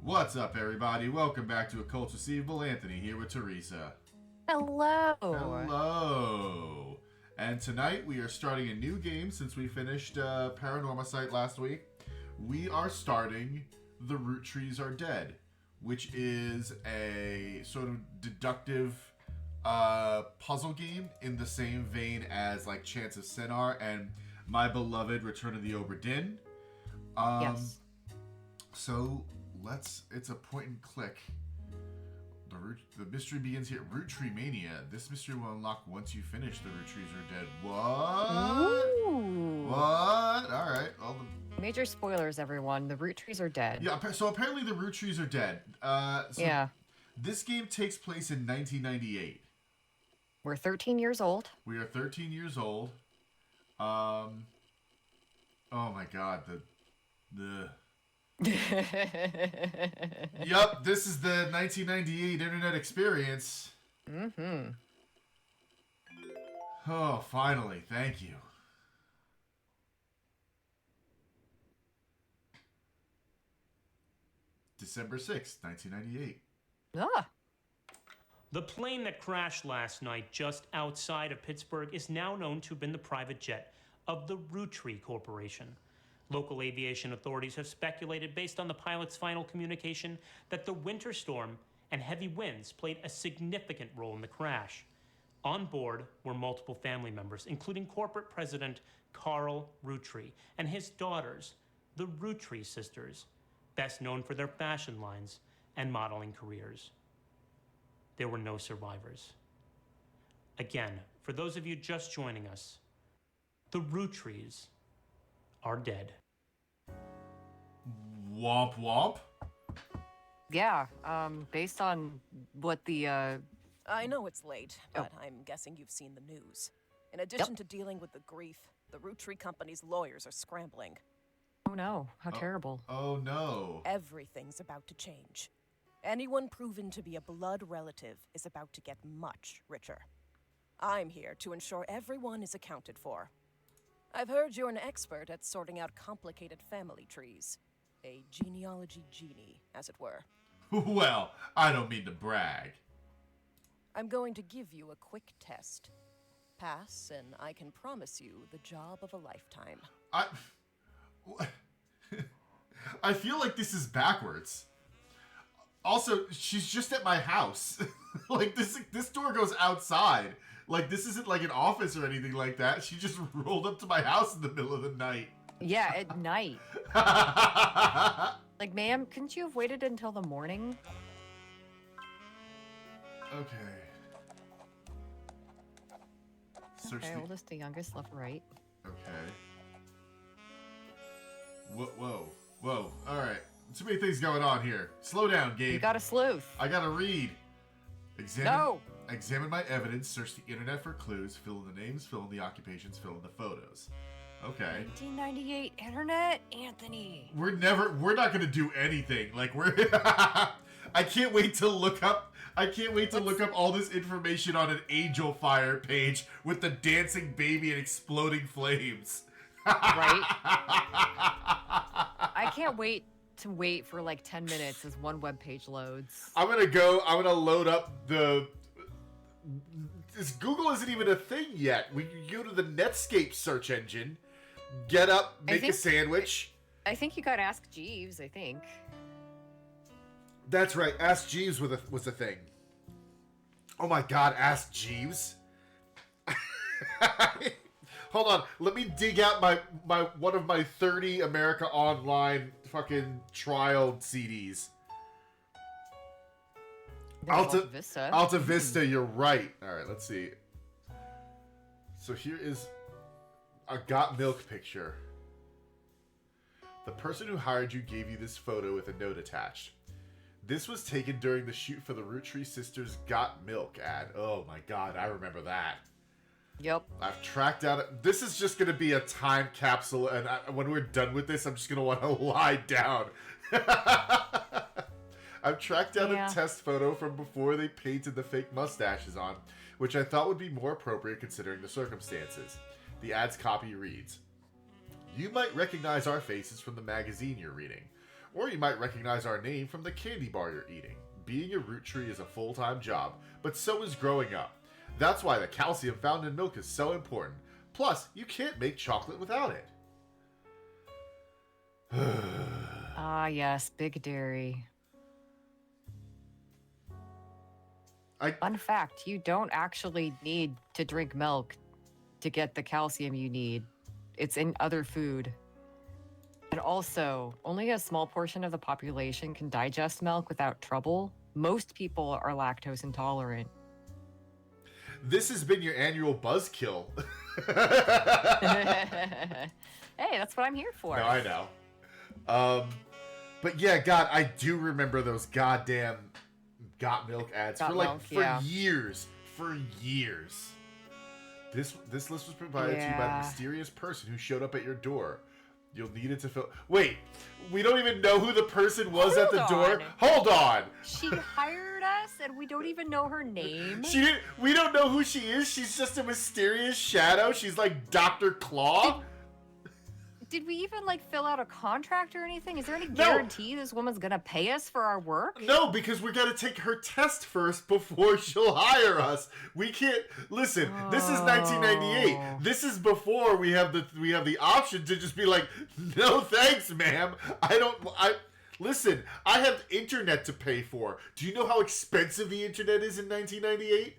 What's up, everybody? Welcome back to Occults Receivable. Anthony here with Teresa. Hello. Hello. And tonight we are starting a new game since we finished Paranormal last week. We are starting the Roottrees Are Dead, which is a sort of deductive puzzle game in the same vein as like Chance of Sinar and my beloved Return of the Obra Dinn. Yes. So it's a point and click. The mystery begins here. Roottree Mania. This mystery will unlock once you finish the Roottrees Are Dead. What? Ooh. What? Alright. Major spoilers, everyone. The Roottrees are dead. Yeah, so apparently the Roottrees are dead. Yeah. This game takes place in 1998. We're 13 years old. We are 13 years old. Oh my god, the Yup, this is the 1998 internet experience. Mm-hmm. Oh, finally, thank you. December 6th, 1998. Ah. The plane that crashed last night just outside of Pittsburgh is now known to have been the private jet of the Roottrees Corporation. Local aviation authorities have speculated, based on the pilot's final communication, that the winter storm and heavy winds played a significant role in the crash. On board were multiple family members, including corporate president Carl Roottrees and his daughters, the Roottrees sisters, best known for their fashion lines and modeling careers. There were no survivors. Again, for those of you just joining us, the Roottrees are dead. Womp womp. Yeah. Based on what the I know it's late, but I'm guessing you've seen the news. In addition to dealing with the grief, the Roottrees Company's lawyers are scrambling. Oh no, how terrible. Oh no. Everything's about to change. Anyone proven to be a blood relative is about to get much richer. I'm here to ensure everyone is accounted for. I've heard you're an expert at sorting out complicated family trees. A genealogy genie, as it were. Well, I don't mean to brag. I'm going to give you a quick test. Pass, and I can promise you the job of a lifetime. I feel like this is backwards. Also, she's just at my house. Like, this door goes outside. Like, this isn't like an office or anything like that. She just rolled up to my house in the middle of the night. Yeah, at night. Like, ma'am, couldn't you have waited until the morning? Okay. Search Okay, the... oldest to youngest, left, right. Okay. Whoa. Alright. Too many things going on here. Slow down, Gabe. You got a sleuth. I gotta read. No! Examine my evidence, search the internet for clues, fill in the names, fill in the occupations, fill in the photos. Okay. 1998 internet, Anthony. We're not gonna do anything. Like, I can't wait to look up all this information on an Angel Fire page with the dancing baby and exploding flames. Right? I can't wait to wait for like 10 minutes as one webpage loads. I'm gonna load up Google isn't even a thing yet. We go to the Netscape search engine, get up, make a sandwich. I think you got Ask Jeeves, I think. That's right, Ask Jeeves was a thing. Oh my god, Ask Jeeves. Hold on, let me dig out my one of my 30 America Online fucking trial CDs. Alta Vista. Alta Vista, you're right. Alright, let's see. So here is a got milk picture. The person who hired you gave you this photo with a note attached. This was taken during the shoot for the Roottrees Sisters Got Milk ad. Oh my god, I remember that. Yep. I've tracked down... This is just going to be a time capsule, and when we're done with this, I'm just going to want to lie down. I've tracked down a test photo from before they painted the fake mustaches on, which I thought would be more appropriate considering the circumstances. The ad's copy reads, "You might recognize our faces from the magazine you're reading. Or you might recognize our name from the candy bar you're eating. Being a root tree is a full-time job, but so is growing up. That's why the calcium found in milk is so important. Plus, you can't make chocolate without it. Ah, yes, big dairy. Fun fact, you don't actually need to drink milk to get the calcium you need. It's in other food. And also, only a small portion of the population can digest milk without trouble. Most people are lactose intolerant. This has been your annual buzzkill. Hey, that's what I'm here for. No, I know. But yeah, God, I do remember those goddamn Got Milk ads for years. For years. This list was provided to you by the mysterious person who showed up at your door. You'll need it to fill. Wait, we don't even know who the person was at the door. Hold on. She hired us, and we don't even know her name. We don't know who she is. She's just a mysterious shadow. She's like Dr. Claw. Did we even fill out a contract or anything? Is there any guarantee this woman's gonna pay us for our work? No, because we gotta take her test first before she'll hire us. We can't listen. This is 1998. This is before we have the option to just be like, no thanks, ma'am. Listen. I have internet to pay for. Do you know how expensive the internet is in 1998?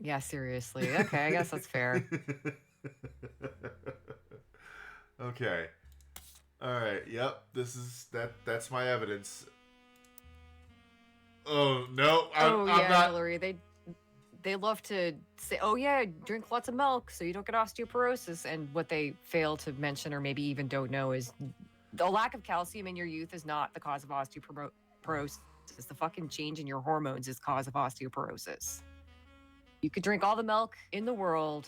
Yeah, seriously. Okay, I guess that's fair. Okay. All right. Yep. That's my evidence. Oh no! I'm not. Hillary. They love to say, "Oh yeah, drink lots of milk so you don't get osteoporosis." And what they fail to mention, or maybe even don't know, is the lack of calcium in your youth is not the cause of osteoporosis. The fucking change in your hormones is cause of osteoporosis. You could drink all the milk in the world,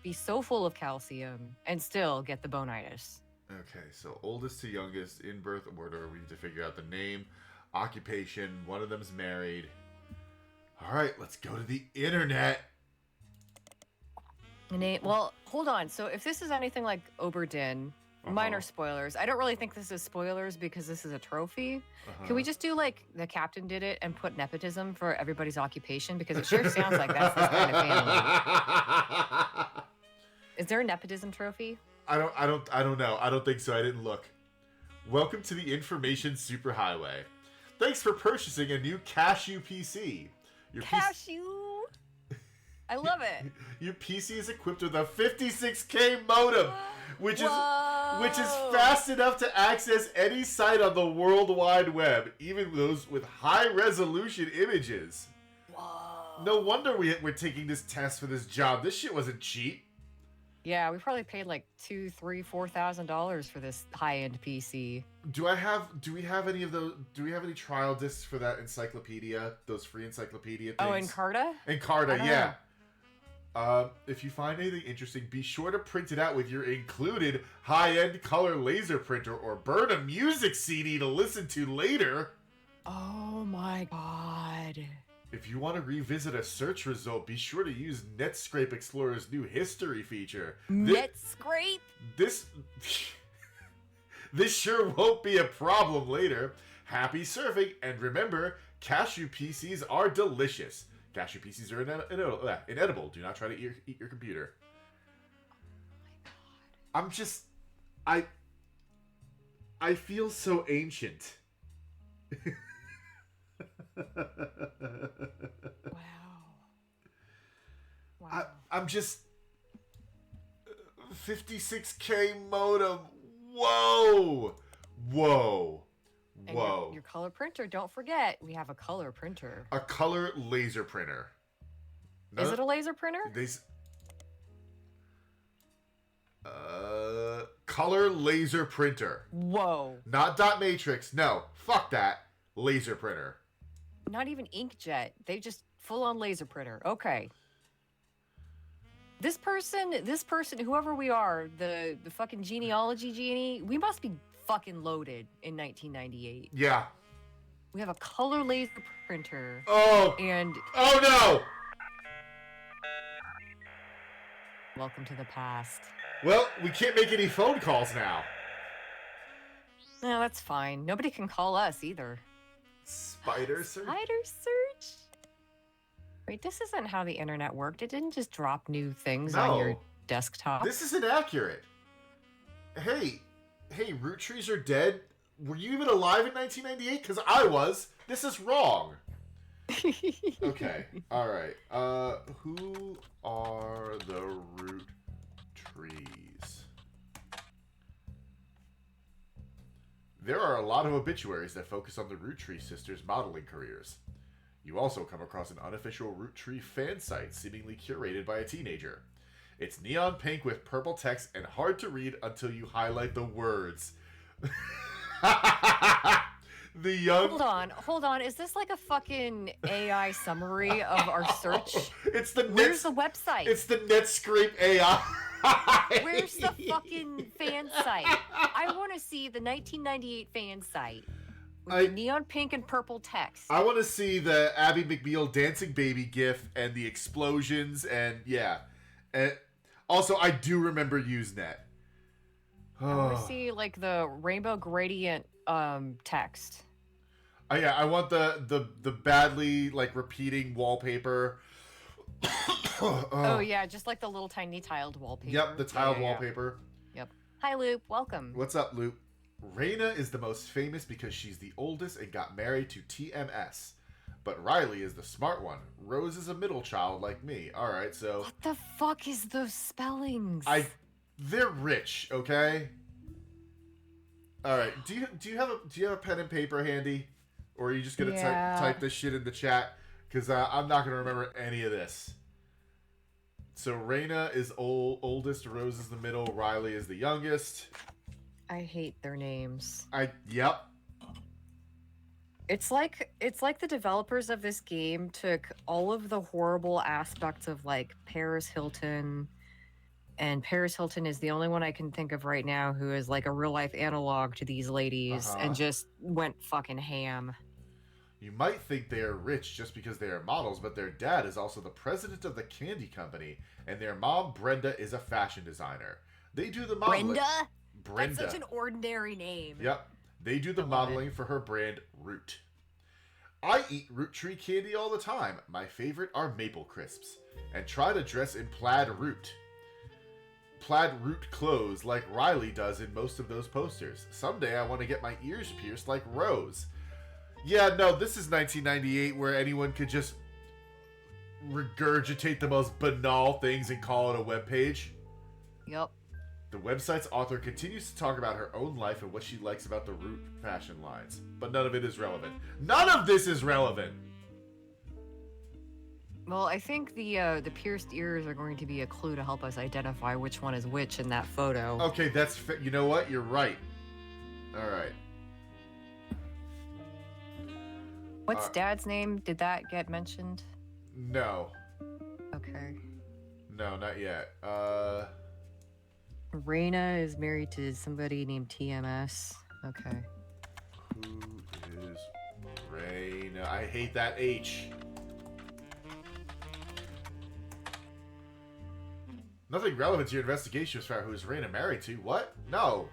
be so full of calcium, and still get the bonitis. Okay, so oldest to youngest in birth order. We need to figure out the name, occupation. One of them's married. All right, let's go to the internet. Well, hold on. So if this is anything like Oberdin, minor spoilers. I don't really think this is spoilers because this is a trophy. Can we just do the captain did it and put nepotism for everybody's occupation? Because it sure sounds like that's this kind of family. Is there a nepotism trophy? I don't know. I don't think so. I didn't look. Welcome to the information superhighway. Thanks for purchasing a new Cashew PC. Cashew. I love it. Your PC is equipped with a 56K modem, which is fast enough to access any site on the World Wide Web, even those with high-resolution images. Whoa. No wonder we're taking this test for this job. This shit wasn't cheap. Yeah, we probably paid $2,000, $3,000, $4,000 for this high-end PC. Do we have any of those? Do we have any trial discs for that encyclopedia? Those free encyclopedia things? Oh, Encarta? Encarta, yeah. If you find anything interesting, be sure to print it out with your included high-end color laser printer or burn a music CD to listen to later. Oh my god. If you want to revisit a search result, be sure to use Netscape Explorer's new history feature. Netscape? This sure won't be a problem later. Happy surfing, and remember, Cashew PCs are delicious. Cashew PCs are inedible. Do not try to eat your computer. Oh my god. I feel so ancient. Wow. I'm just 56K modem. Whoa. And your color printer, don't forget, we have a color printer. A color laser printer. Is it a laser printer? Color laser printer. Whoa. Not dot matrix. No, fuck that. Laser printer. Not even inkjet. They just full on laser printer. Okay. This person, whoever we are, the fucking genealogy genie, we must be fucking loaded in 1998. Yeah. We have a color laser printer. Oh. And oh no. Welcome to the past. Well, we can't make any phone calls now. No, that's fine. Nobody can call us either. SpiderSearch? SpiderSearch? Wait, this isn't how the internet worked. It didn't just drop new things on your No. desktop. This is inaccurate. Hey, Roottrees Are Dead? Were you even alive in 1998? Because I was. This is wrong. Okay, alright. Who are the Root Trees? There are a lot of obituaries that focus on the Roottree sisters' modeling careers. You also come across an unofficial Roottree fan site seemingly curated by a teenager. It's neon pink with purple text and hard to read until you highlight the words. The young... Hold on. Is this like a fucking AI summary of our search? It's the Where's the website? It's the Netscape AI. Where's the fucking fan site? I want to see the 1998 fan site with the neon pink and purple text. I want to see the Abby McBeal dancing baby gif and the explosions and yeah. And also, I do remember Usenet. I want to see like the rainbow gradient text. Oh yeah, I want the badly like repeating wallpaper. Oh yeah, just like the little tiny tiled wallpaper. Yep, the tiled Yeah. wallpaper. Yep. Hi Luke, welcome. What's up, Luke? Raina is the most famous because she's the oldest and got married to TMS. But Riley is the smart one. Rose is a middle child like me. Alright, so... What the fuck is those spellings? They're rich, okay? Alright, do you have a pen and paper handy? Or are you just gonna type this shit in the chat? Because I'm not gonna remember any of this. So Raina is oldest, Rose is the middle, Riley is the youngest. I hate their names. Yep. It's like the developers of this game took all of the horrible aspects of like Paris Hilton, and Paris Hilton is the only one I can think of right now who is like a real life analog to these ladies, and just went fucking ham. You might think they are rich just because they are models, but their dad is also the president of the candy company, and their mom, Brenda, is a fashion designer. They do the modeling. Brenda? That's such an ordinary name. Yep. They do the modeling for her brand, Root. I eat Root Tree candy all the time. My favorite are Maple Crisps. And try to dress in plaid root clothes like Riley does in most of those posters. Someday I want to get my ears pierced like Rose. Yeah, no, this is 1998 where anyone could just regurgitate the most banal things and call it a webpage. Yep. The website's author continues to talk about her own life and what she likes about the Root fashion lines, but none of it is relevant. None of this is relevant! Well, I think the pierced ears are going to be a clue to help us identify which one is which in that photo. Okay, that's you know what? You're right. Alright. What's Dad's name? Did that get mentioned? No. Okay. No, not yet. Raina is married to somebody named TMS. Okay. Who is Raina? I hate that H. Nothing relevant to your investigation as far as who is Raina married to. What? No.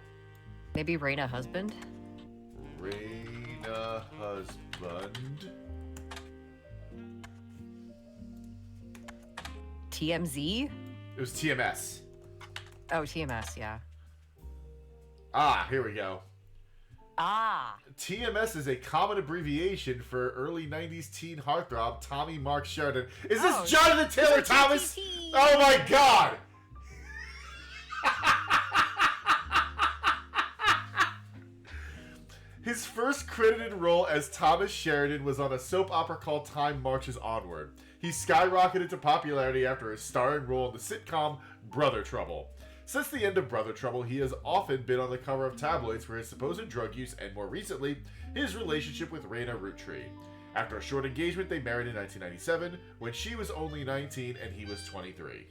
Maybe Raina husband? Raina husband. TMZ? It was TMS. Oh, TMS, yeah. Ah, here we go. Ah. TMS is a common abbreviation for early 90s teen heartthrob Tommy Mark Sheridan. Is this Jonathan Taylor Thomas? Oh my god! His first credited role as Thomas Sheridan was on a soap opera called Time Marches Onward. He skyrocketed to popularity after his starring role in the sitcom Brother Trouble. Since the end of Brother Trouble, he has often been on the cover of tabloids for his supposed drug use and, more recently, his relationship with Raina Roottree. After a short engagement, they married in 1997, when she was only 19 and he was 23.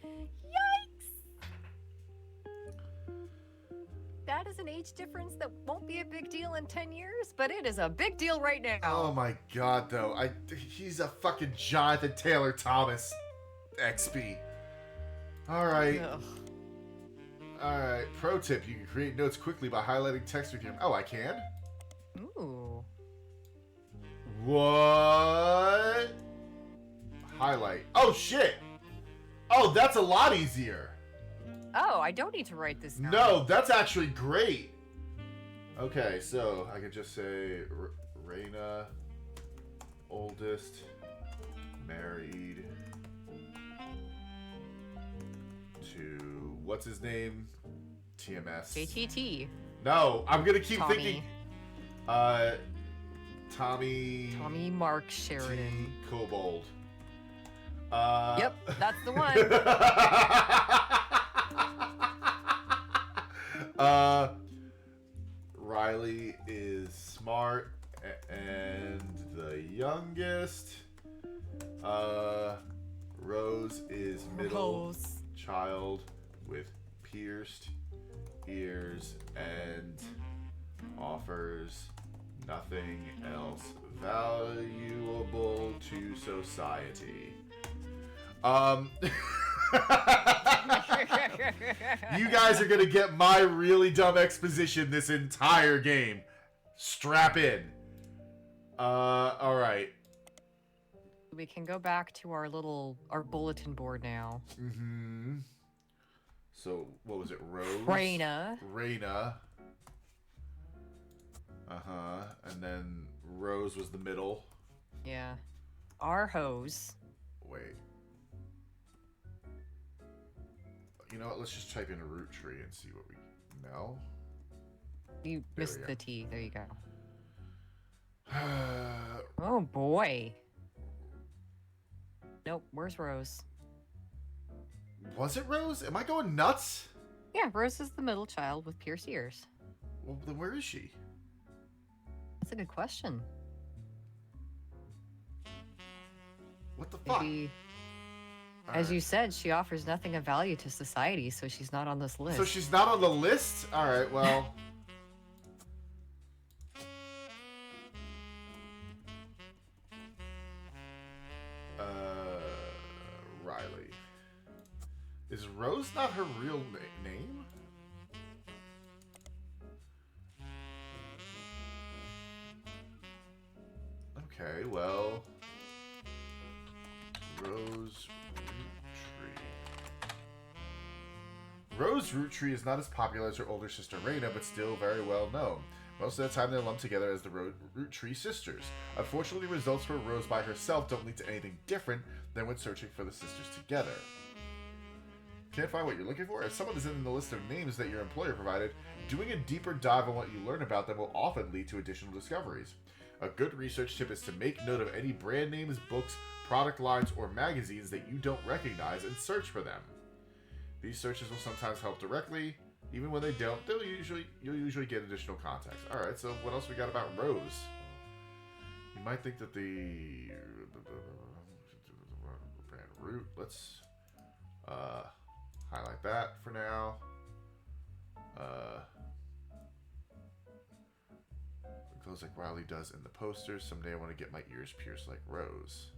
That is an age difference that won't be a big deal in 10 years, but it is a big deal right now. Oh my god, though. He's a fucking Jonathan Taylor Thomas XP. Alright. Alright, pro tip. You can create notes quickly by highlighting text with your... Oh, I can? Ooh. What? Highlight. Oh, shit! Oh, that's a lot easier. Oh, I don't need to write this down. No, that's actually great. Okay, so I can just say Raina, oldest, married to what's his name? TMS. JTT. No, I'm gonna keep Tommy. thinking. Tommy Mark Sheridan. T. Kobold. Yep, that's the one. Riley is smart and the youngest. Rose is middle Rose. child with pierced ears and offers nothing else valuable to society. You guys are gonna get my really dumb exposition this entire game. Strap in. Alright. We can go back to our bulletin board now. Mm-hmm. So, what was it? Rose? Raina. Uh-huh. And then Rose was the middle. Yeah. Our hose. Wait. You know what? Let's just type in a root tree and see what we... No? You There missed we the go. T. There you go. Oh, boy. Nope. Where's Rose? Was it Rose? Am I going nuts? Yeah, Rose is the middle child with pierced ears. Well, then where is she? That's a good question. What the fuck? Maybe, All as right. you said, she offers nothing of value to society, so she's not on this list. So she's not on the list? Alright, well... Riley. Is Rose not her real name? Okay, well... Rose Roottree. Rose Roottree is not as popular as her older sister Raina, but still very well known. Most of the time they're lumped together as the Roottree sisters. Unfortunately, results for Rose by herself don't lead to anything different than when searching for the sisters together. Can't find what you're looking for? If someone is in the list of names that your employer provided, doing a deeper dive on what you learn about them will often lead to additional discoveries. A good research tip is to make note of any brand names, books, product lines, or magazines that you don't recognize and search for them. These searches will sometimes help directly. Even when they don't, you'll usually get additional context. Alright, so what else we got about Rose? You might think that the brand root, let's highlight that for now. Close like Riley does in the posters. Someday I want to get my ears pierced like Rose.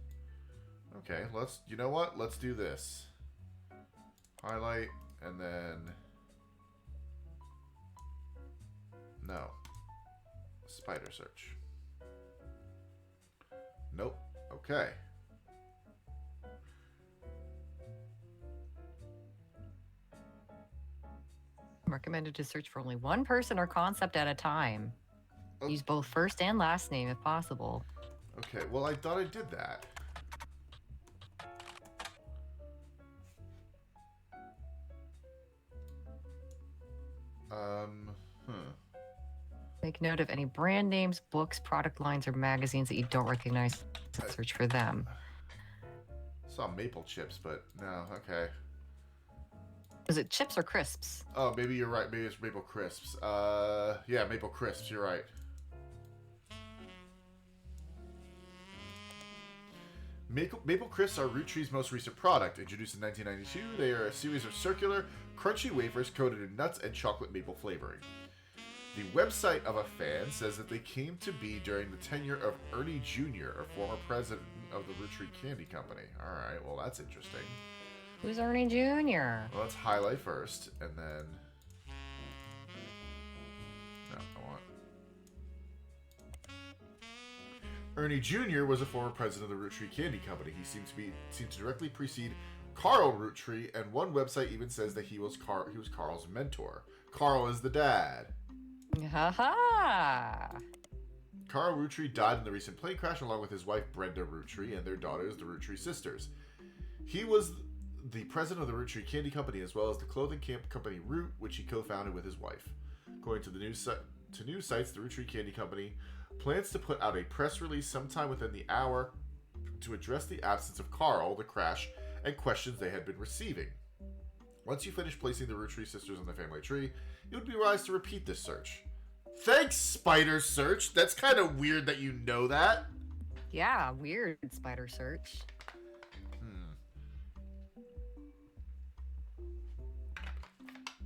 Okay, you know what? Let's do this. Highlight, and then... No. SpiderSearch. Nope. Okay. Recommended to search for only one person or concept at a time. Oh. Use both first and last name if possible. Okay, well, I thought I did that. Make note of any brand names, books, product lines, or magazines that you don't recognize. Search for them. Saw maple chips, but no, okay. Is it chips or crisps? Oh, maybe you're right. Maybe it's maple crisps. Yeah, maple crisps, you're right. Maple crisps are Roottree's most recent product. Introduced in 1992, they are a series of circular, crunchy wafers coated in nuts and chocolate maple flavoring. The website of a fan says that they came to be during the tenure of Ernie Jr., a former president of the Roottree Candy Company. Alright, well that's interesting. Who's Ernie Jr.? Well, let's highlight first, and then... No, I want. Ernie Jr. was a former president of the Roottrees Candy Company. He seemed to directly precede Carl Roottrees, and one website even says that he was Carl's mentor. Carl is the dad. Ha ha! Carl Roottrees died in the recent plane crash along with his wife Brenda Roottrees and their daughters, the Roottrees sisters. He was the president of the Roottrees Candy Company as well as the clothing company Root, which he co-founded with his wife. According to the news sites, the Roottrees Candy Company plans to put out a press release sometime within the hour to address the absence of Carl, the crash, and questions they had been receiving. Once you finish placing the Roottrees sisters on the family tree, it would be wise to repeat this search. Thanks, SpiderSearch. That's kind of weird that you know that. Yeah, weird SpiderSearch.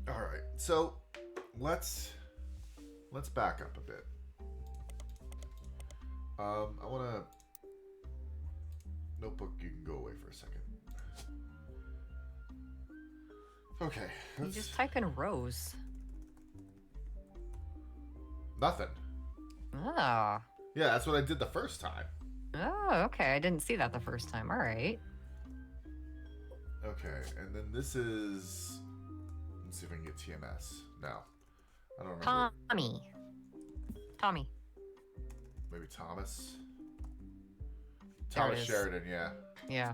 All right, so let's back up a bit. I want to notebook. You can go away for a second. Okay. You just type in Rose. Nothing. Oh. Yeah, that's what I did the first time. Oh, okay. I didn't see that the first time. All right. Okay, and then this is. Let's see if I can get TMS. No, I don't remember. Tommy. Maybe Thomas. There it Thomas is. Sheridan. Yeah. Yeah.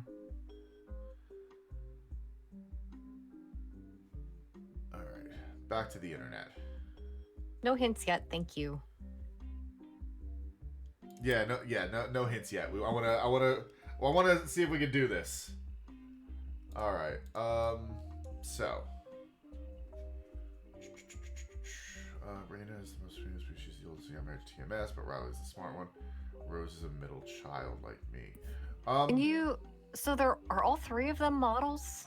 All right. Back to the internet. No hints yet. Thank you. Yeah. No hints yet. I want to see if we can do this. All right. So. Raina is the most famous because she's the oldest young married to TMS, but Riley's the smart one. Rose is a middle child like me. Can you? So there are all three of them models,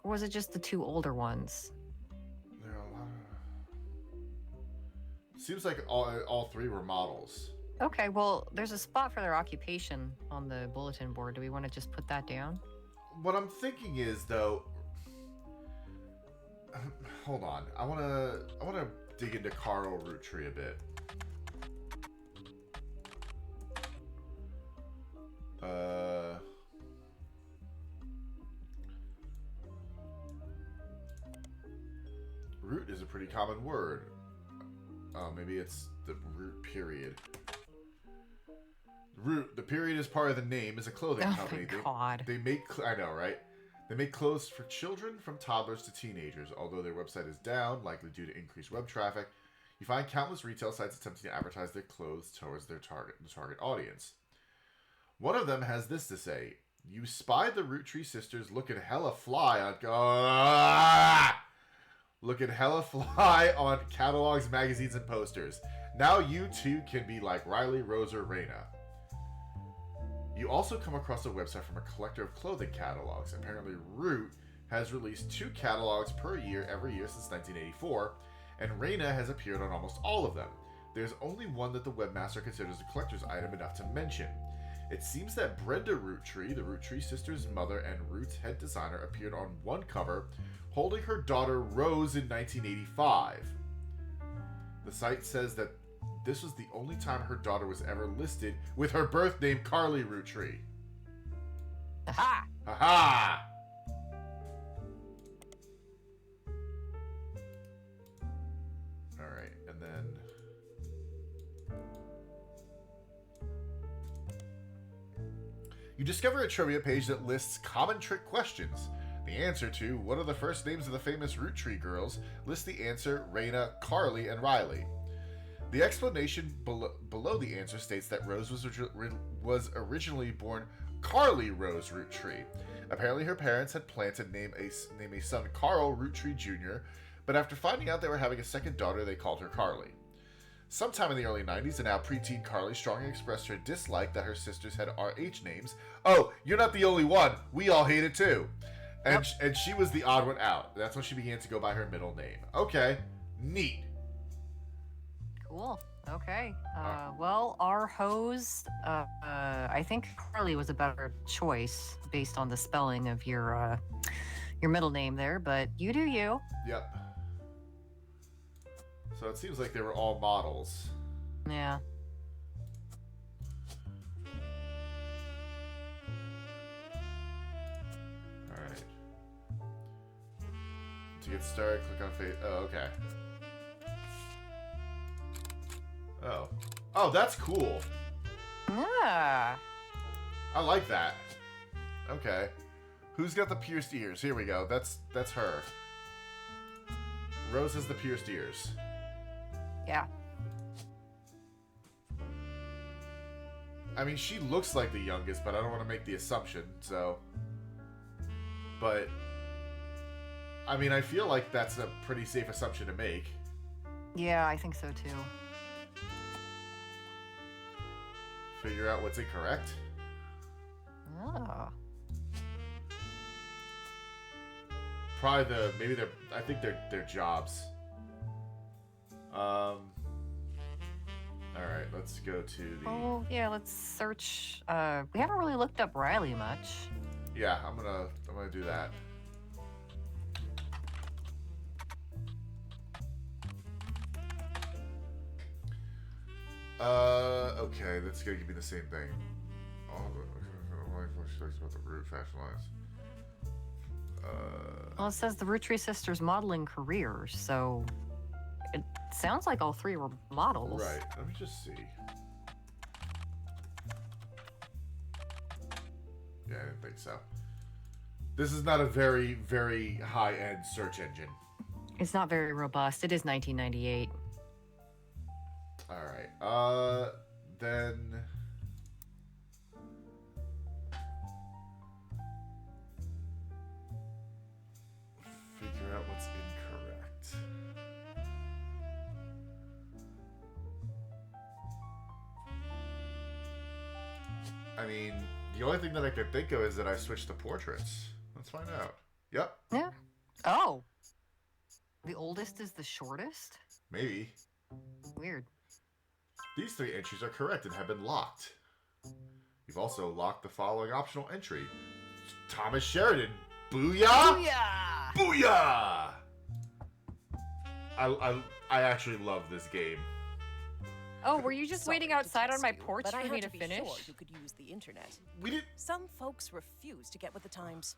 or was it just the two older ones? There are a lot of. Seems like all three were models. Okay, well, there's a spot for their occupation on the bulletin board. Do we want to just put that down? What I'm thinking is though. Hold on. I wanna dig into Carl Roottrees a bit. Root is a pretty common word. Maybe it's the root period. Root, the period is part of the name, is a clothing company. Oh my God. They make, I know, right? They make clothes for children from toddlers to teenagers. Although their website is down, likely due to increased web traffic, you find countless retail sites attempting to advertise their clothes towards the target audience. One of them has this to say: "You spied the Roottrees sisters looking hella fly on catalogs, magazines, and posters. Now you too can be like Riley, Rose, or Raina." You also come across a website from a collector of clothing catalogs. Apparently, Root has released 2 catalogs per year every year since 1984, and Raina has appeared on almost all of them. There's only one that the webmaster considers a collector's item enough to mention. It seems that Brenda Roottrees, the Roottrees sisters' mother and Root's head designer, appeared on one cover holding her daughter Rose in 1985. The site says that this was the only time her daughter was ever listed with her birth name Carly Roottrees. Aha! Aha! Alright, and then... You discover a trivia page that lists common trick questions. The answer to, what are the first names of the famous Roottrees girls, lists the answer Raina, Carly, and Riley. The explanation below the answer states that Rose was originally born Carly Rose Roottrees. Apparently her parents had planned to name a son Carl Roottrees Jr., but after finding out they were having a second daughter, they called her Carly. Sometime in the early 90s, a now preteen Carly strongly expressed her dislike that her sisters had RH names. Oh, you're not the only one. We all hate it too. And she was the odd one out. That's when she began to go by her middle name. Okay, neat. Cool. Okay. Well, our hose, I think Carly was a better choice based on the spelling of your middle name there, but you do you. Yep. So it seems like they were all models. Yeah. Alright. To get started, click on face. Oh, okay. Oh. Oh, that's cool. Yeah. I like that. Okay. Who's got the pierced ears? Here we go. That's her. Rose has the pierced ears. Yeah. I mean, she looks like the youngest, but I don't want to make the assumption, so... But... I mean, I feel like that's a pretty safe assumption to make. Yeah, I think so too. Figure out what's incorrect. Oh. Probably maybe I think they're jobs. Alright, let's go to the... Oh, yeah, let's search. We haven't really looked up Riley much. Yeah, I'm gonna do that. Okay, that's gonna give me the same thing. She talks about the root fashion lines. Well, it says the Roottrees sisters' modeling careers, so it sounds like all three were models. Right. Let me just see. Yeah, I didn't think so. This is not a very, very high-end search engine. It's not very robust. It is 1998. All right. Then... Figure out what's incorrect. I mean, the only thing that I could think of is that I switched the portraits. Let's find out. Yep. Yeah. Oh. The oldest is the shortest? Maybe. Weird. These 3 entries are correct and have been locked. You've also locked the following optional entry. Thomas Sheridan. Booyah! Booyah! Booyah! I actually love this game. Oh, were you just Sorry waiting to outside on test my you, porch but I for me had to be finish? Sure you could use the internet. We didn't Some folks refuse to get with the times.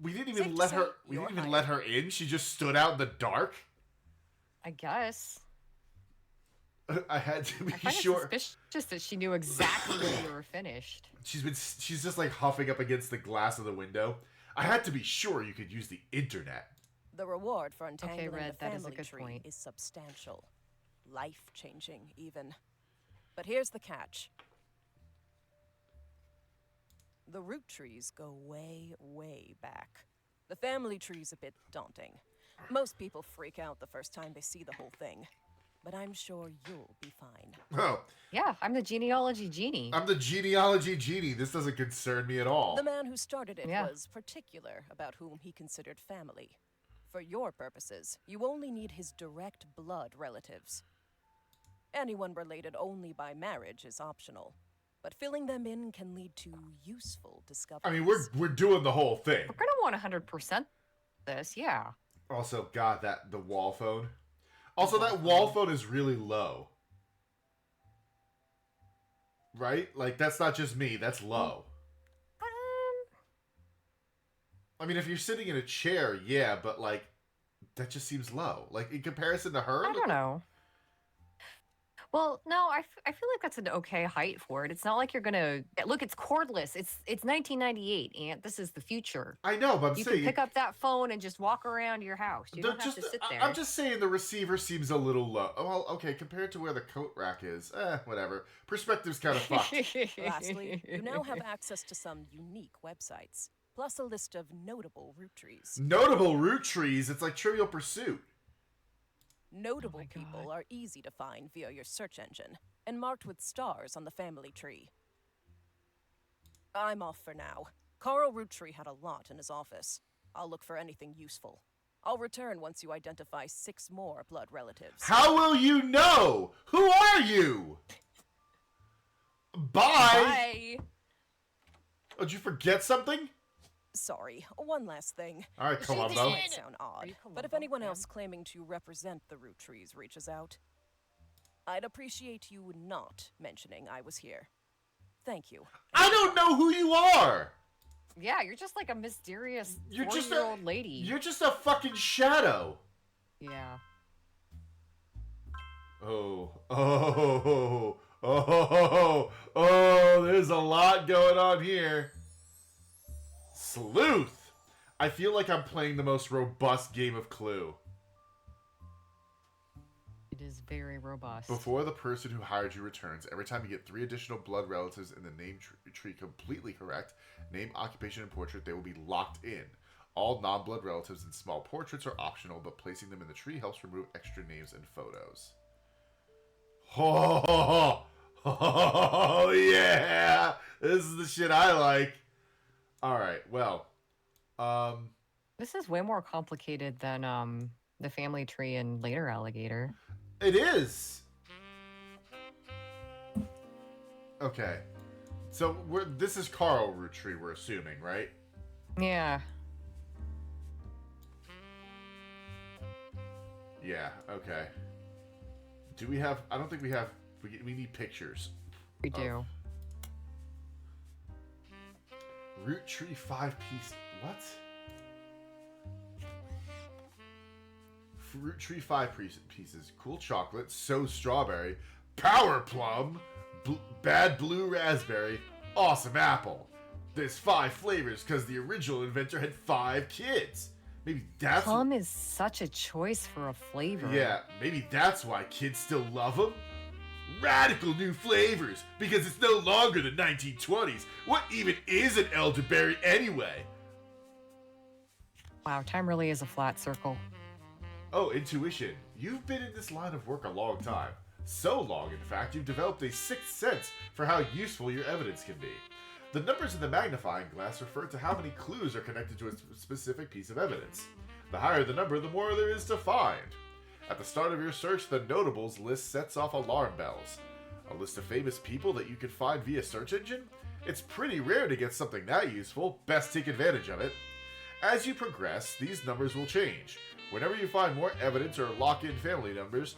even Safe to let say, her we you're didn't even hired. let her in. She just stood out in the dark. I guess. I had to be I find sure. it suspicious that she knew exactly when you were finished. She's just like huffing up against the glass of the window. I had to be sure you could use the internet. The reward for untangling Red, the that is a family good tree point. is substantial. Life-changing, even. But here's the catch. The root trees go way, way back. The family tree's a bit daunting. Most people freak out the first time they see the whole thing. But I'm sure you'll be fine. Oh, Yeah, I'm the genealogy genie. I'm the genealogy genie. This doesn't concern me at all. The man who started it Yeah. was particular about whom he considered family. For your purposes, you only need his direct blood relatives. Anyone related only by marriage is optional, but filling them in can lead to useful discoveries. I mean, we're doing the whole thing. We're gonna want 100% this, yeah. Also, God, the wall phone. Also, that wall phone is really low. Right? Like, that's not just me. That's low. I mean, if you're sitting in a chair, yeah, but, like, that just seems low. Like, in comparison to her? I don't know. Well, no, I feel like that's an okay height for it. It's not like you're gonna look. It's cordless. It's 1998, and this is the future. I know, but I'm You saying... can pick up that phone and just walk around your house. You don't have to sit there. I'm just saying the receiver seems a little low. Oh, well, okay, compared to where the coat rack is, whatever. Perspective's kind of fucked. Lastly, you now have access to some unique websites, plus a list of notable root trees. Notable root trees. It's like Trivial Pursuit. Notable my people God. are easy to find via your search engine, and marked with stars on the family tree. I'm off for now. Carl Roottree had a lot in his office. I'll look for anything useful. I'll return once you identify 6 more blood relatives. How will you know? Who are you? Bye. Bye. Oh, did you forget something? Sorry, one last thing. All right, This Columbo. might sound odd, you but if Columbo, anyone ma'am? else claiming to represent the Roottrees reaches out, I'd appreciate you not mentioning I was here. Thank you. I don't know who you are. Yeah, you're just like a mysterious You're just four-year-old lady. You're just a fucking shadow. Yeah. Oh, there's a lot going on here. Sleuth. I feel like I'm playing the most robust game of Clue. It is very robust. Before the person who hired you returns, every time you get 3 additional blood relatives in the name tree completely correct, name, occupation, and portrait, they will be locked in. All non-blood relatives and small portraits are optional, but placing them in the tree helps remove extra names and photos. Oh, yeah! This is the shit I like. Alright, well. This is way more complicated than the family tree and later Alligator. It is! Okay. So, this is Carl Roottrees, we're assuming, right? Yeah. Yeah, okay. Do we have... I don't think we have... We need pictures. We do. Roottrees 5-piece... What? Roottrees 5 pieces. Cool chocolate. So strawberry. Power plum. Bad blue raspberry. Awesome apple. There's 5 flavors because the original inventor had 5 kids. Maybe that's... Plum is such a choice for a flavor. Yeah, maybe that's why kids still love them. Radical new flavors, because it's no longer the 1920s. What even is an elderberry anyway? Wow, time really is a flat circle. Oh, intuition. You've been in this line of work a long time. So long, in fact, you've developed a sixth sense for how useful your evidence can be. The numbers in the magnifying glass refer to how many clues are connected to a specific piece of evidence. The higher the number, the more there is to find. At the start of your search, the notables list sets off alarm bells. A list of famous people that you can find via search engine? It's pretty rare to get something that useful. Best take advantage of it. As you progress, these numbers will change. Whenever you find more evidence or lock in family numbers,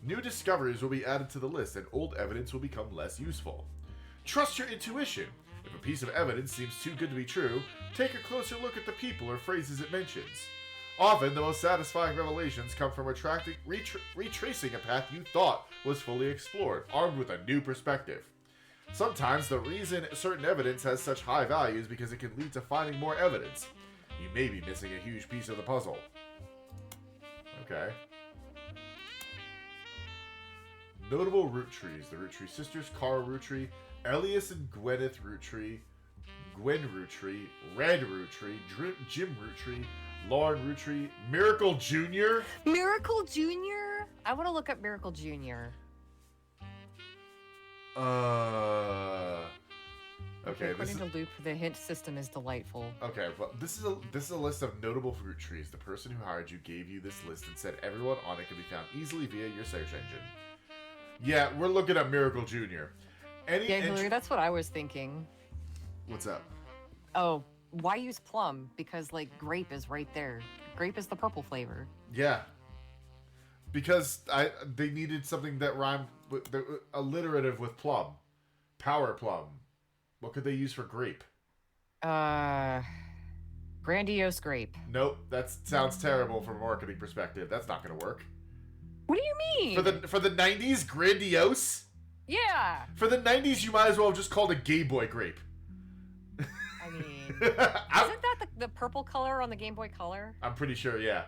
new discoveries will be added to the list and old evidence will become less useful. Trust your intuition. If a piece of evidence seems too good to be true, take a closer look at the people or phrases it mentions. Often, the most satisfying revelations come from retracing a path you thought was fully explored, armed with a new perspective. Sometimes the reason certain evidence has such high value is because it can lead to finding more evidence. You may be missing a huge piece of the puzzle. Okay. Notable Roottrees. The Roottrees sisters, Carl Roottrees, Elias and Gwyneth Roottrees, Gwen Roottrees, Red Roottrees, Jim Roottrees, Lauren Roottrees, Miracle Jr. Miracle Jr.? I want to look up Miracle Jr. Okay, According to Loop, the hint system is delightful. Okay, well, this is a list of notable Roottrees. The person who hired you gave you this list and said everyone on it can be found easily via your search engine. Yeah, we're looking at Miracle Jr. Yeah, Hillary, that's what I was thinking. What's up? Oh, why use plum? Because, like, grape is right there. Grape is the purple flavor. Yeah. Because they needed something that rhymed with alliterative with plum. Power plum. What could they use for grape? Grandiose grape. Nope, that sounds terrible from a marketing perspective. That's not going to work. What do you mean? For the 90s, grandiose? Yeah. For the 90s, you might as well have just called a gay boy grape. I mean, isn't that the purple color on the Game Boy Color? I'm pretty sure, yeah.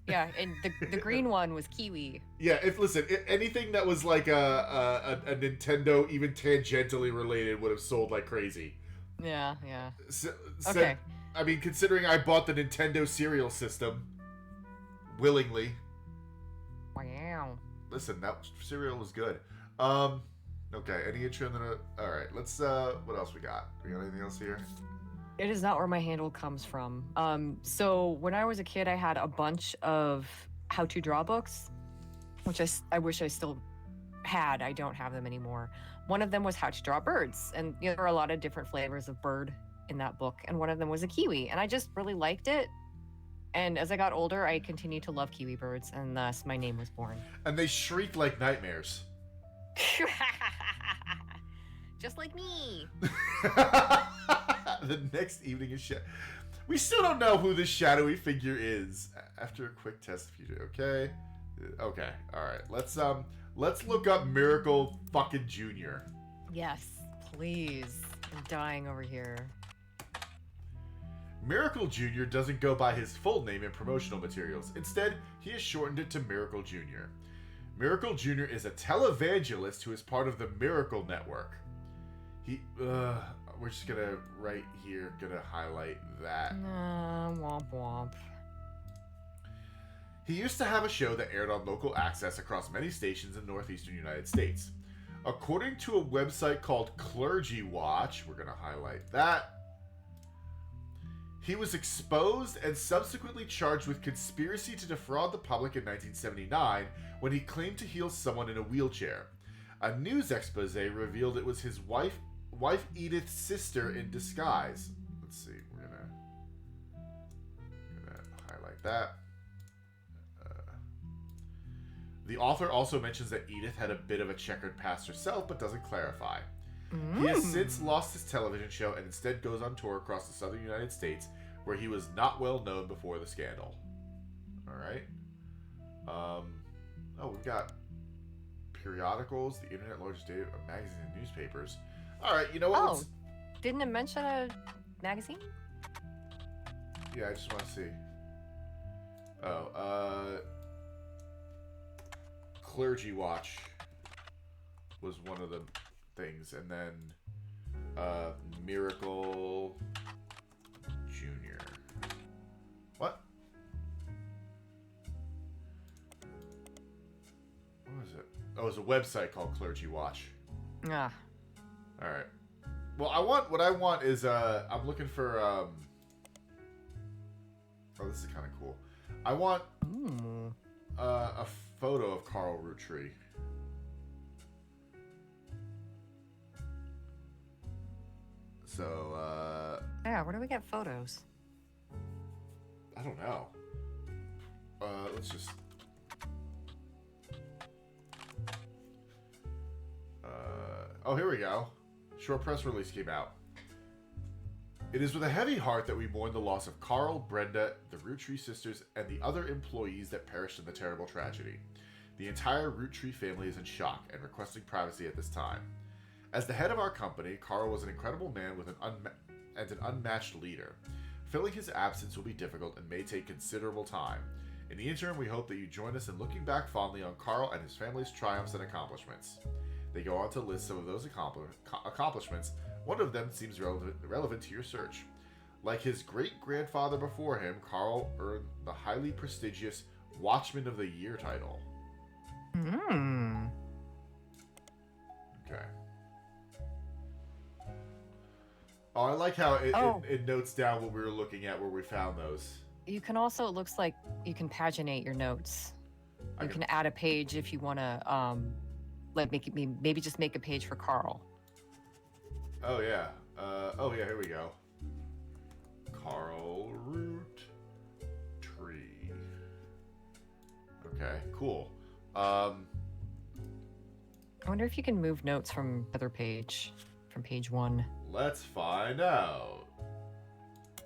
Yeah, and the green one was kiwi. Yeah, listen, anything that was like a Nintendo, even tangentially related, would have sold like crazy. Yeah, yeah. Okay. I mean, considering I bought the Nintendo cereal system willingly. Wow. Listen, that cereal was good. Okay, any intro in the... Alright, let's, what else we got? We got anything else here? It is not where my handle comes from. So when I was a kid, I had a bunch of how-to draw books, which I wish I still had. I don't have them anymore. One of them was how to draw birds. And there are a lot of different flavors of bird in that book, and one of them was a kiwi, and I just really liked it. And as I got older, I continued to love kiwi birds, and thus my name was born. And they shriek like nightmares. Just like me. The next evening is we still don't know who this shadowy figure is. After a quick test, if you do, okay? Okay, all right. Let's look up Miracle fucking Junior. Yes, please. I'm dying over here. Miracle Jr. doesn't go by his full name in promotional materials. Instead, he has shortened it to Miracle Jr. Miracle Jr. is a televangelist who is part of the Miracle Network. We're just gonna, right here, gonna highlight that. Womp womp. He used to have a show that aired on local access across many stations in northeastern United States. According to a website called Clergy Watch, we're gonna highlight that. He was exposed and subsequently charged with conspiracy to defraud the public in 1979 when he claimed to heal someone in a wheelchair. A news expose revealed it was his wife Edith's sister in disguise. Let's see, we're gonna highlight that. The author also mentions that Edith had a bit of a checkered past herself, but doesn't clarify. He has since lost his television show and instead goes on tour across the southern United States, where he was not well known before the scandal. Alright. We've got periodicals, the internet largest data of magazines and newspapers. Alright, you know what? Oh, didn't it mention a magazine? Yeah, I just want to see. Clergy Watch was one of the things, and then Miracle Junior. What? What was it? Oh, it was a website called Clergy Watch. Ah. All right. Well, what I want is I'm looking for oh, this is kind of cool. I want a photo of Carl Roottree. So, yeah, where do we get photos? I don't know. Let's just... oh, here we go. Short press release came out. It is with a heavy heart that we mourn the loss of Carl, Brenda, the Roottree sisters, and the other employees that perished in the terrible tragedy. The entire Roottree family is in shock and requesting privacy at this time. As the head of our company, Carl was an incredible man with an unmatched leader. Filling his absence will be difficult and may take considerable time. In the interim, we hope that you join us in looking back fondly on Carl and his family's triumphs and accomplishments. They go on to list some of those accomplishments. One of them seems relevant to your search. Like his great-grandfather before him, Carl earned the highly prestigious Watchmen of the Year title. Okay. Oh, I like how it notes down what we were looking at where we found those. You can also, it looks like you can paginate your notes. You can add a page if you want to, maybe just make a page for Carl. Oh, yeah. Here we go. Carl Roottree. Okay, cool. I wonder if you can move notes from the other page, from page 1. Let's find out.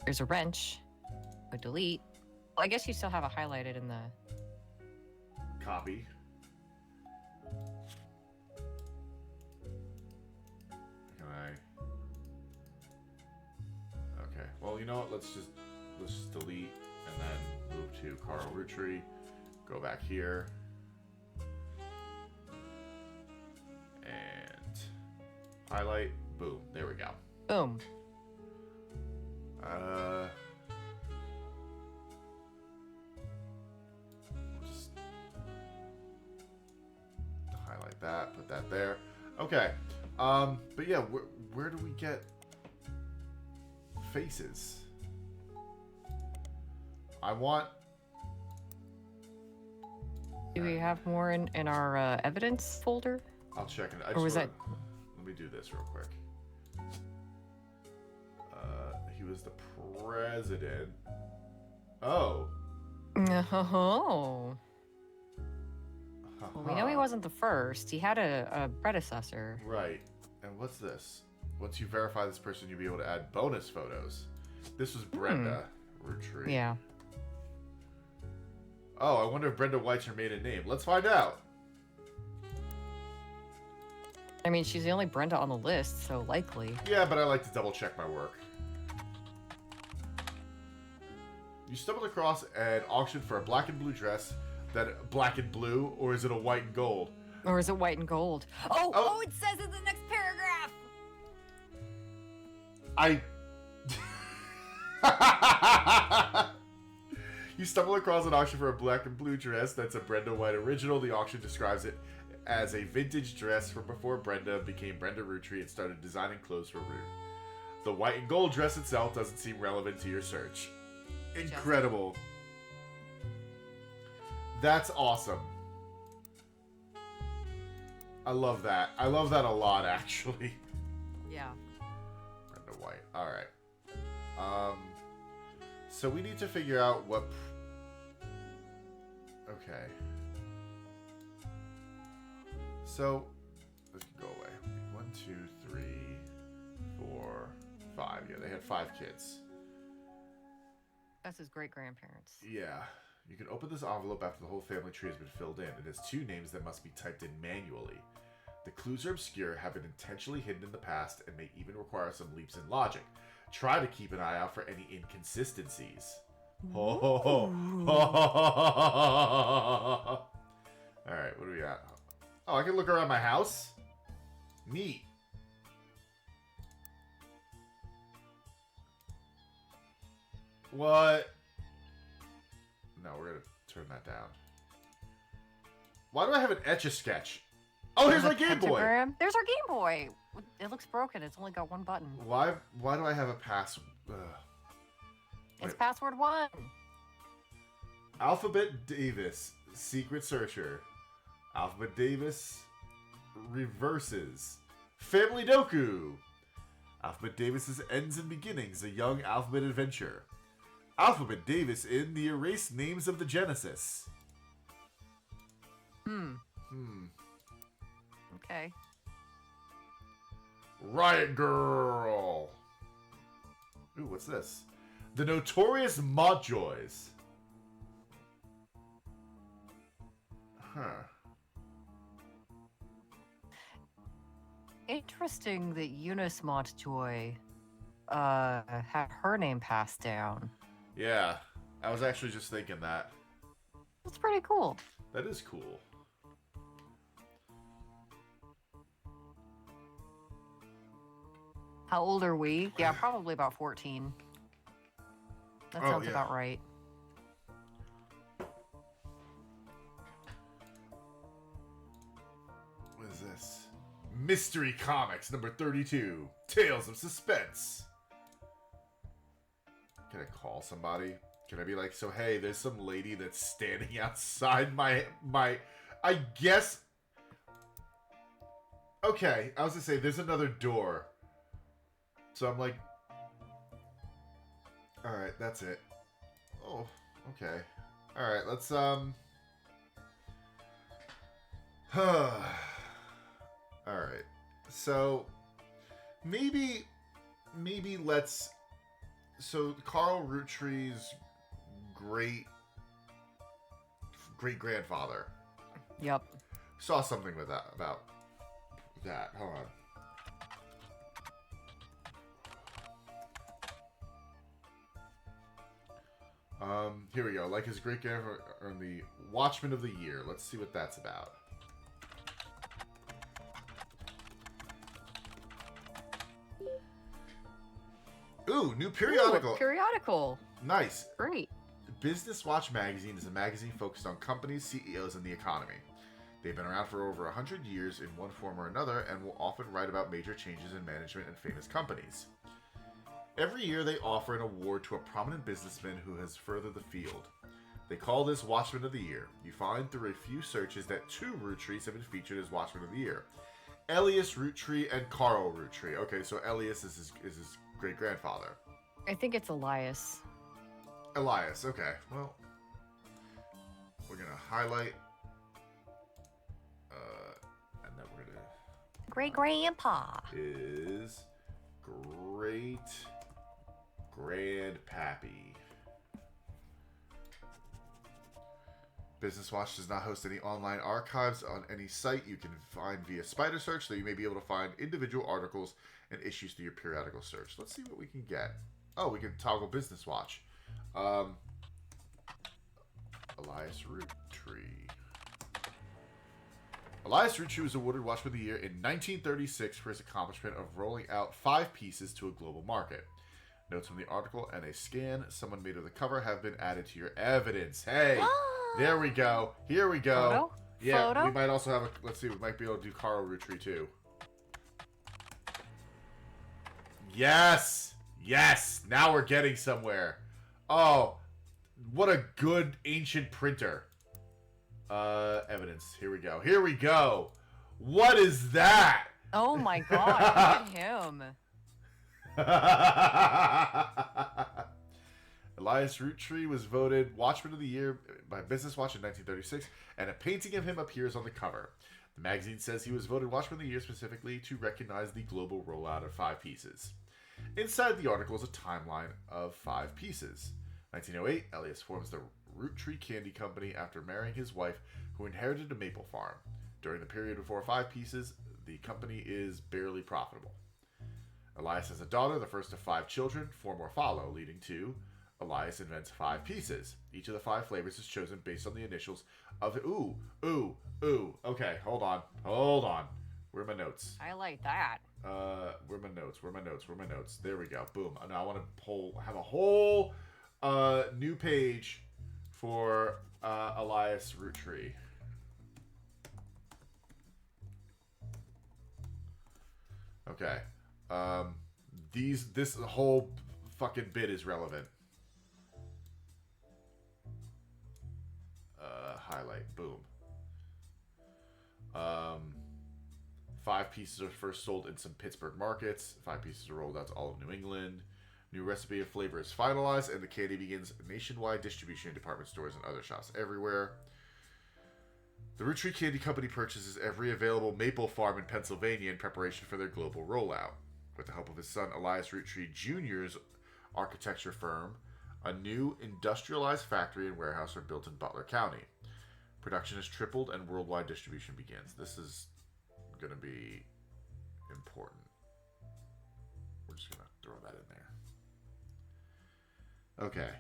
There's a wrench. Go delete. Well, I guess you still have it highlighted in the... Copy. Can I... Okay, well, you know what? Let's just delete and then move to Carl Roottree. Go back here. And highlight. Boom. There we go. Boom. Just highlight that. Put that there. Okay. But yeah, where do we get faces? I want... Do we have more in our evidence folder? I'll check it. Or was that... Let me do this real quick. He was the president. Oh. Oh. Well, we know he wasn't the first. He had a predecessor. Right. And what's this? Once you verify this person, you'll be able to add bonus photos. This was Brenda Roottrees. Yeah. Oh, I wonder if Brenda White's her maiden name. Let's find out. I mean, she's the only Brenda on the list, so likely. Yeah, but I like to double check my work. You stumbled across an auction for a black and blue dress. That black and blue, or is it a white and gold? Or is it white and gold? Oh, it says in the next paragraph. You stumble across an auction for a black and blue dress that's a Brenda White original. The auction describes it as a vintage dress from before Brenda became Brenda Roottrees and started designing clothes for Root. The white and gold dress itself doesn't seem relevant to your search. Incredible. That's awesome. I love that. I love that a lot, actually. Yeah. Brenda White. All right. So we need to figure out what... Okay. So, this can go away. 1, 2, 3, 4, 5. Yeah, they had 5 kids. That's his great-grandparents. Yeah. You can open this envelope after the whole family tree has been filled in. It has 2 names that must be typed in manually. The clues are obscure, have been intentionally hidden in the past, and may even require some leaps in logic. Try to keep an eye out for any inconsistencies. Ho ho ho. Alright, what do we got? Oh, I can look around my house? Neat. What? No, we're gonna turn that down. Why do I have an Etch-a-Sketch? Oh, here's my Game Boy! There's our Game Boy! It looks broken. It's only got 1 button. Why do I have a password? It's password 1. Alphabet Davis, Secret Searcher. Alphabet Davis reverses. Family Doku. Alphabet Davis's Ends and Beginnings, a young alphabet adventure. Alphabet Davis in The Erased Names of the Genesis. Okay. Riot Girl. Ooh, what's this? The Notorious Montjoys. Huh. Interesting that Eunice Montjoy had her name passed down. Yeah, I was actually just thinking that. That's pretty cool. That is cool. How old are we? Yeah, probably about 14. That sounds about right. What is this? Mystery Comics number 32. Tales of Suspense. Can I call somebody? Can I be like, so hey, there's some lady that's standing outside my I guess. Okay, I was gonna say there's another door. So I'm like, alright, that's it. Oh, okay. Alright, let's alright. So maybe let's, so Carl Roottrees' great grandfather. Yep. Saw something with that about that. Hold on. Here we go. Like his great grandfather earned the Watchmen of the Year. Let's see what that's about. Ooh, new periodical. Ooh, periodical. Nice. Great. Business Watch magazine is a magazine focused on companies, CEOs, and the economy. They've been around for over 100 years in one form or another and will often write about major changes in management and famous companies. Every year they offer an award to a prominent businessman who has furthered the field. They call this Watchman of the Year. You find through a few searches that 2 Roottrees have been featured as Watchmen of the Year. Elias Roottree and Carl Roottrie. Okay, so Elias is his great-grandfather. I think it's Elias. Elias. Okay. Well, we're gonna highlight, and then we're gonna Great grandpa. is great grandpappy. Business Watch does not host any online archives on any site you can find via SpiderSearch, though you may be able to find individual articles and issues through your periodical search. Let's see what we can get. Oh, we can toggle Business Watch. Elias Roottrees. Elias Roottrees was awarded Watchman of the Year in 1936 for his accomplishment of rolling out 5 pieces to a global market. Notes from the article and a scan someone made of the cover have been added to your evidence. Hey, there we go. Here we go. Photo? Yeah, Photo? we might also have a. Let's see, we might be able to do Carl Roottrees too. Yes, yes. Now we're getting somewhere. Oh, what a good ancient printer. Evidence. Here we go. Here we go. What is that? Oh my god, look at him. Elias Roottrees was voted Watchman of the Year by Business Watch in 1936, and a painting of him appears on the cover. The magazine says he was voted Watchman of the Year specifically to recognize the global rollout of 5 pieces. Inside the article is a timeline of 5 pieces. 1908, Elias forms the Roottrees Candy Company after marrying his wife, who inherited a maple farm. During the period before 5 pieces, the company is barely profitable. Elias has a daughter, the first of 5 children. 4 more follow, leading to Elias invents 5 pieces. Each of the 5 flavors is chosen based on the initials of ooh. Okay, hold on. Where are my notes? I like that. Where are my notes? There we go. Boom. Now I want to have a whole new page for Elias Roottrees. Okay. This whole fucking bit is relevant. Highlight. Boom. 5 pieces are first sold in some Pittsburgh markets. 5 pieces are rolled out to all of New England. New recipe of flavor is finalized, and the candy begins nationwide distribution in department stores and other shops everywhere. The Roottrees Candy Company purchases every available maple farm in Pennsylvania in preparation for their global rollout. With the help of his son Elias Roottrees Jr.'s architecture firm, a new industrialized factory and warehouse are built in Butler County. Production is tripled and worldwide distribution begins. This is going to be important. We're just going to throw that in there. Okay.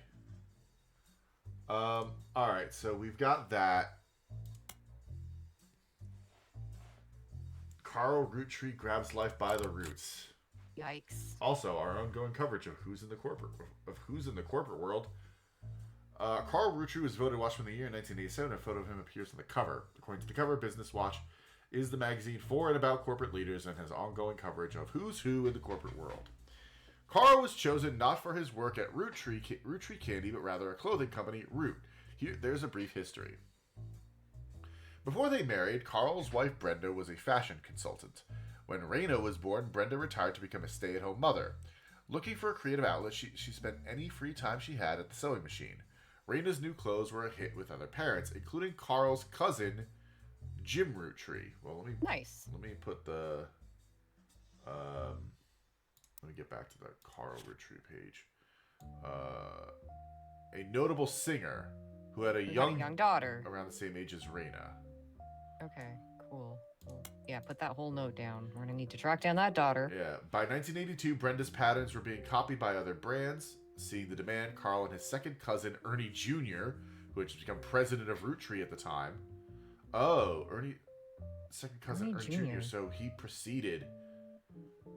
Alright, so we've got that. Carl Roottrees grabs life by the roots. Yikes. Also, our ongoing coverage of who's in the corporate world. Carl Roottrees was voted Watchman of the Year in 1987. A photo of him appears on the cover. According to the cover, Business Watch is the magazine for and about corporate leaders and has ongoing coverage of who's who in the corporate world. Carl was chosen not for his work at Roottrees Candy, but rather a clothing company, Root. There's a brief history. Before they married, Carl's wife Brenda was a fashion consultant. When Raina was born, Brenda retired to become a stay-at-home mother. Looking for a creative outlet, she spent any free time she had at the sewing machine. Raina's new clothes were a hit with other parents, including Carl's cousin, Jim Roottrees. Well, let me put the let me get back to the Carl Roottrees page. A notable singer who had a young daughter around the same age as Raina. Okay, cool. Yeah, put that whole note down. We're gonna need to track down that daughter. Yeah. By 1982, Brenda's patterns were being copied by other brands. Seeing the demand, Carl and his second cousin, Ernie Jr., who had just become president of Roottrees at the time. Oh, second cousin Ernie Jr. So he proceeded.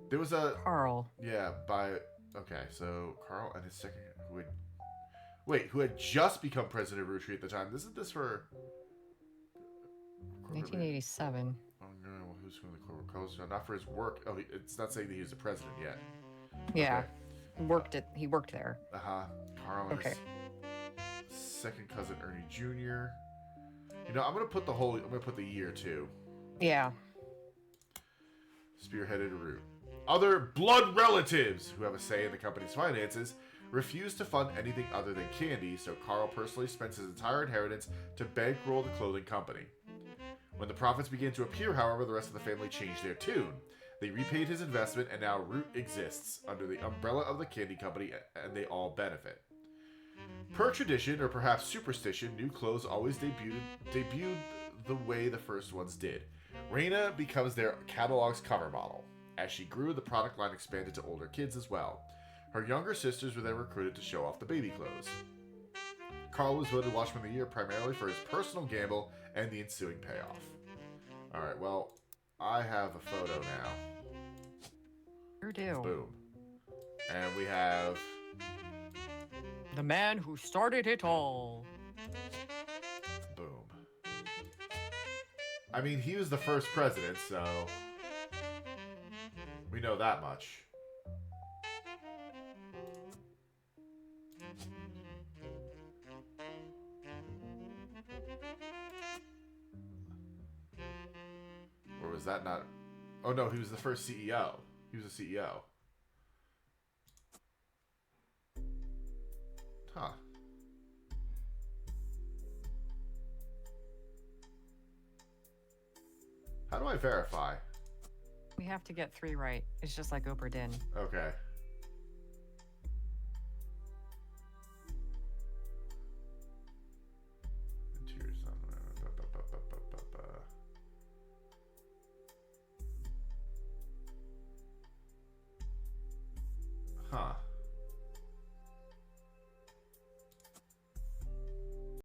There was a Carl. Yeah, okay, so Carl and his second who had just become president of Roottrees at the time. Isn't this for 1987. Oh no, who's from the corporate culture? Not for his work. Oh, it's not saying that he was the president yet. Yeah, okay. He worked there. Carl and his second cousin Ernie Jr. I'm gonna put the year too. Yeah. Spearheaded Root. other blood relatives who have a say in the company's finances refuse to fund anything other than candy, so Carl personally spends his entire inheritance to bankroll the clothing company. When the profits begin to appear, however, the rest of the family change their tune. They repaid his investment, and now Root exists under the umbrella of the candy company, and they all benefit. Per tradition, or perhaps superstition, new clothes always debuted the way the first ones did. Raina becomes their catalog's cover model. As she grew, the product line expanded to older kids as well. Her younger sisters were then recruited to show off the baby clothes. Carl was voted Watchman of the Year primarily for his personal gamble and the ensuing payoff. Alright, well, I have a photo now. Sure do. Boom. And we have... The man who started it all. Boom. I mean, he was the first president, so... we know that much. Or was that not... oh no, he was the first CEO. He was a CEO. Huh. How do I verify? We have to get 3 right. It's just like Oprah Din. Okay. Interior design. Huh.